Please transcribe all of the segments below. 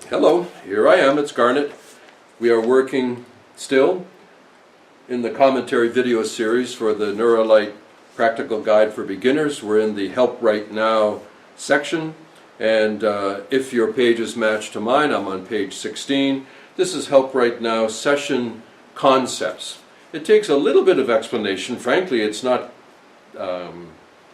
Hello, here I am, it's Garnet. We are working still in the commentary video series for the Neuralite Practical Guide for Beginners. We're in the Help Right Now section, and if your page is matched to mine, I'm on page 16. This is Help Right Now Session Concepts. It takes a little bit of explanation. Frankly, it's not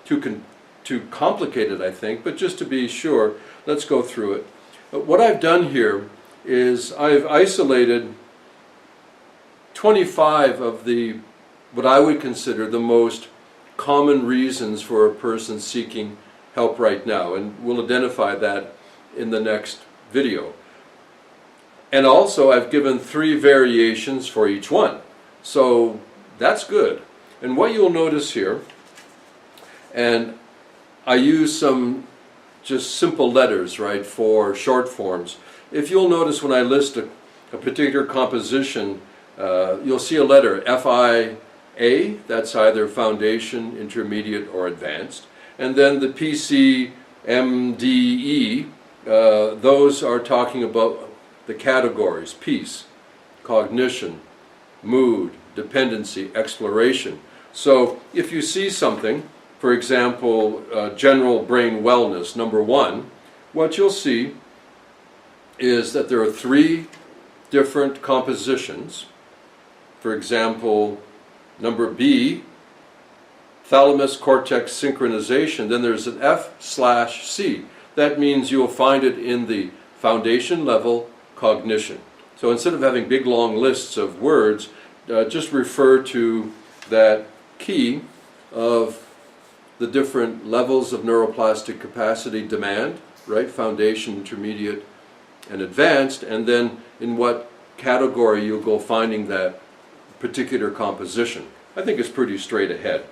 too complicated, I think, but just to be sure, let's go through it. What I've done here is I've isolated 25 of what I would consider the most common reasons for a person seeking help right now, and we'll identify that in the next video. And also I've given 3 variations for each one, so that's good. And what you'll notice here, and I use some just simple letters, right, for short forms. If you'll notice when I list a particular composition, you'll see a letter, FIA, that's either foundation, intermediate, or advanced. And then the PCMDE, those are talking about the categories, peace, cognition, mood, dependency, exploration. So if you see something, for example, general brain wellness, number 1, what you'll see is that there are 3 different compositions. For example, number B, thalamus cortex synchronization, then there's an F/C. That means you'll find it in the foundation level cognition. So instead of having big long lists of words, just refer to that key of the different levels of neuroplastic capacity demand, right? Foundation, intermediate, and advanced, and then in what category you'll go finding that particular composition. I think it's pretty straight ahead.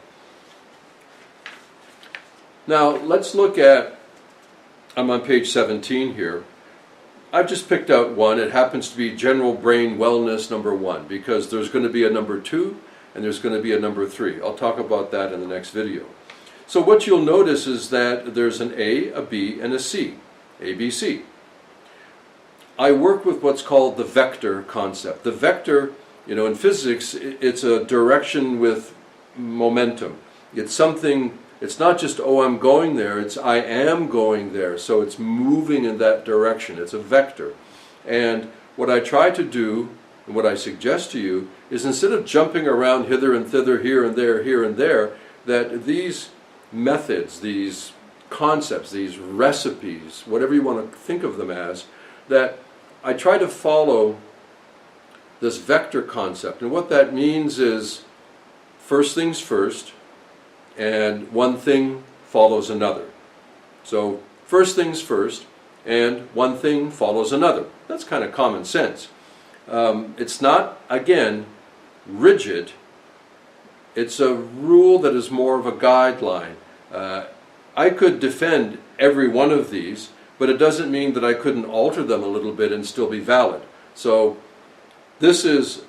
Now let's look at, I'm on page 17 here. I've just picked out one. It happens to be general brain wellness number 1, because there's going to be a number 2 and there's going to be a number 3. I'll talk about that in the next video. So what you'll notice is that there's an A, a B, and a C, ABC. I work with what's called the vector concept. The vector, in physics, it's a direction with momentum. It's something, it's not just, oh, I'm going there, it's I am going there. So it's moving in that direction. It's a vector. And what I try to do, and what I suggest to you, is instead of jumping around hither and thither, here and there, that these methods, these concepts, these recipes, whatever you want to think of them as, that I try to follow this vector concept. And what that means is first things first, and one thing follows another. So first things first, and one thing follows another. That's kind of common sense. It's not, again, rigid. It's a rule that is more of a guideline. I could defend every one of these, but it doesn't mean that I couldn't alter them a little bit and still be valid. So this is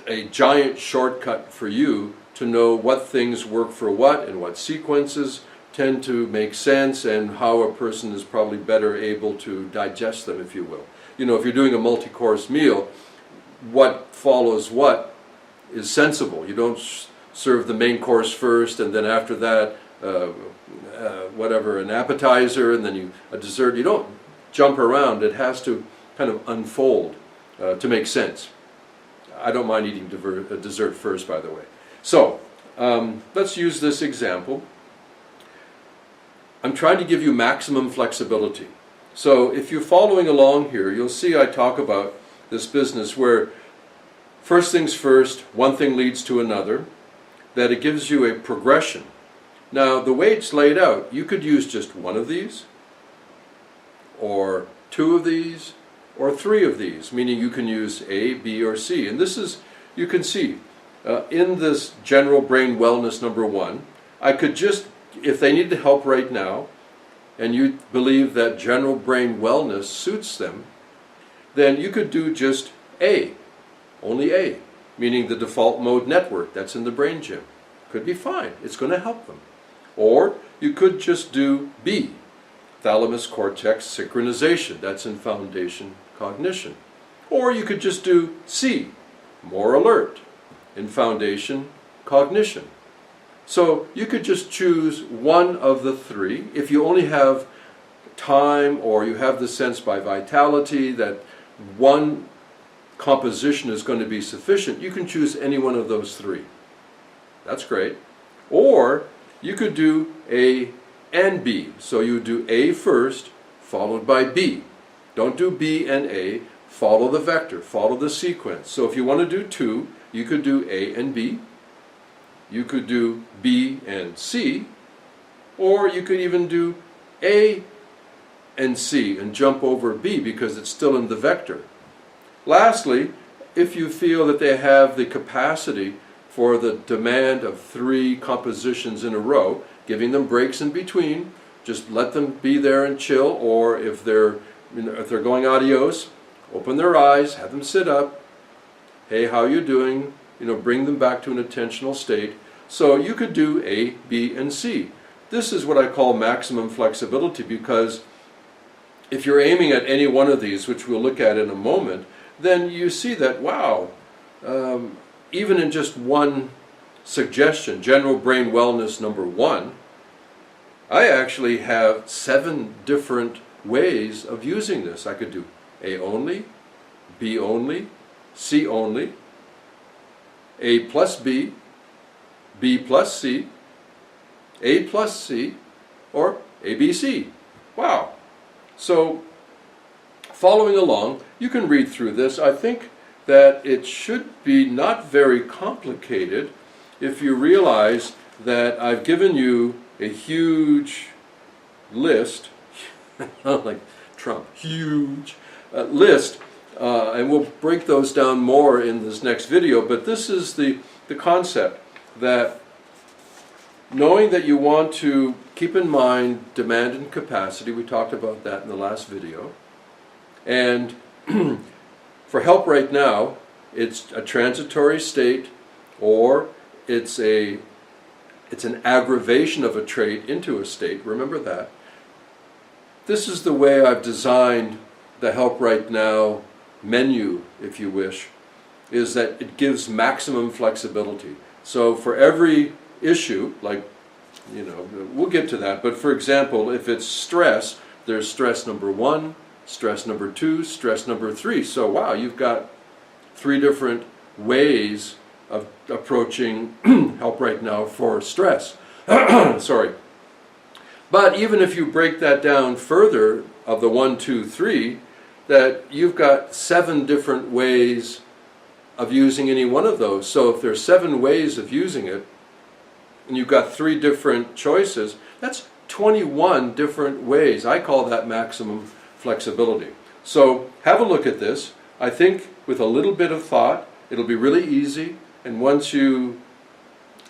a giant shortcut for you to know what things work for what and what sequences tend to make sense and how a person is probably better able to digest them, if you will. If you're doing a multi-course meal, what follows what is sensible. You don't serve the main course first and then after that an appetizer and then a dessert. You don't jump around. It has to kind of unfold to make sense. I don't mind eating dessert first, by the way. So let's use this example. I'm trying to give you maximum flexibility. So if you're following along here, you'll see I talk about this business where first things first, one thing leads to another, that it gives you a progression. Now, the way it's laid out, you could use just one of these, or 2 of these, or 3 of these, meaning you can use A, B, or C. And this is, you can see, in this general brain wellness number 1, I could just, if they need help right now, and you believe that general brain wellness suits them, then you could do just A, only A, meaning the default mode network that's in the brain gym. Could be fine. It's going to help them. Or you could just do B, thalamus cortex synchronization. That's in foundation cognition. Or you could just do C, more alert, in foundation cognition. So you could just choose one of the three. If you only have time, or you have the sense by vitality that one composition is going to be sufficient, you can choose any one of those three. That's great. Or you could do A and B. So you would do A first, followed by B. Don't do B and A. Follow the vector, follow the sequence. So if you want to do two, you could do A and B. You could do B and C. Or you could even do A and C and jump over B because it's still in the vector. Lastly, if you feel that they have the capacity for the demand of three compositions in a row, giving them breaks in between, just let them be there and chill. Or if they're going adios, open their eyes, have them sit up. Hey, how you doing? Bring them back to an attentional state. So you could do A, B, and C. This is what I call maximum flexibility, because if you're aiming at any one of these, which we'll look at in a moment, then you see that, wow, even in just one suggestion, general brain wellness number 1, I actually have 7 different ways of using this. I could do A only, B only, C only, A plus B, B plus C, A plus C, or ABC. Wow. So, following along, you can read through this. I think that it should be not very complicated if you realize that I've given you a huge list, like Trump, huge list, and we'll break those down more in this next video, but this is the concept that knowing that you want to keep in mind demand and capacity, we talked about that in the last video, and for help right now, it's a transitory state, or it's an aggravation of a trait into a state. Remember that. This is the way I've designed the Help Right Now menu, if you wish, is that it gives maximum flexibility. So for every issue, like, we'll get to that, but for example, if it's stress, there's stress number 1, stress number 2, stress number 3. So wow, you've got 3 different ways of approaching Help Right Now for stress. Sorry. But even if you break that down further, of the 1, 2, 3, that you've got 7 different ways of using any one of those. So if there's 7 ways of using it, and you've got 3 different choices, that's 21 different ways. I call that maximum flexibility. So have a look at this. I think with a little bit of thought, it'll be really easy. And once you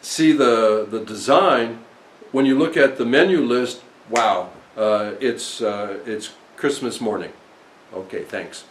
see the design, when you look at the menu list, wow, it's Christmas morning. Okay, thanks.